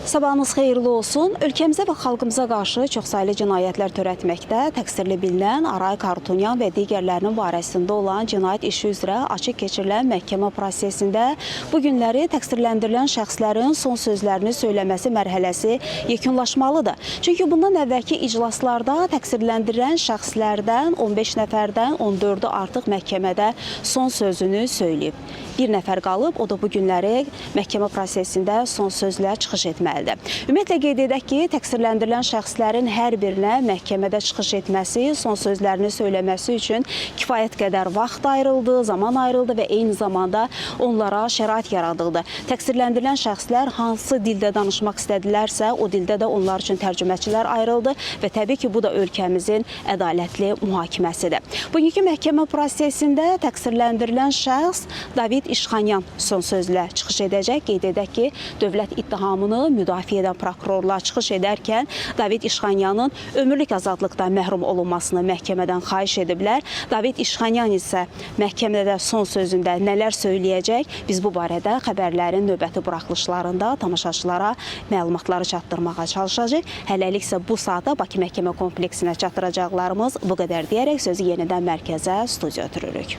Sabahınız xeyirli olsun. Ölkəmizə və xalqımıza qarşı çoxsaylı cinayətlər törətməkdə təqsirli bilinən Aray Karutunyan və digərlərinin barəsində olan cinayət işi üzrə açıq keçirilən məhkəmə prosesində bu günləri təqsirləndirilən şəxslərin son sözlərini söyləməsi mərhələsi yekunlaşmalıdır. Çünki bundan əvvəlki iclaslarda təqsirləndirilən şəxslərdən 15 nəfərdən 14-ü artıq məhkəmədə son sözünü söyləyib. Bir nəfər qalıb, o da bu günləri məhkəmə prosesində son sözlə çıxış etməlidir. Ümumiyyətlə qeyd edək ki, təqsirləndirilən şəxslərin hər birinə məhkəmədə çıxış etməsi, son sözlərini söyləməsi üçün kifayət qədər vaxt ayrıldı, zaman ayrıldı və eyni zamanda onlara şərait yaradıldı. Təqsirləndirilən şəxslər hansı dildə danışmaq istədilərsə, o dildə də onlar üçün tərcüməçilər ayrıldı və təbii ki, bu da ölkəmizin ədalətli mühakiməsidir. Bugünkü məhkəmə prosesində təqsirləndirilən şəxs David İşxanyan son sözlə çıxış edəcək. Qeyd edək ki, dövlət ittihamını müdafiə edən prokurorlar çıxış edərkən David İşxanyanın ömürlük azadlıqdan məhrum olunmasını məhkəmədən xahiş ediblər. David İşxanyan isə məhkəmədə son sözündə nələr söyləyəcək? Biz bu barədə xəbərlərin növbəti buraxılışlarında tamaşaçılara məlumatları çatdırmağa çalışacağıq. Hələlik isə bu saata Bakı Məhkəmə kompleksinə çatdıracaqlarımız bu qədər deyərək sözü yenidən mərkəzə, studiya ötürürük.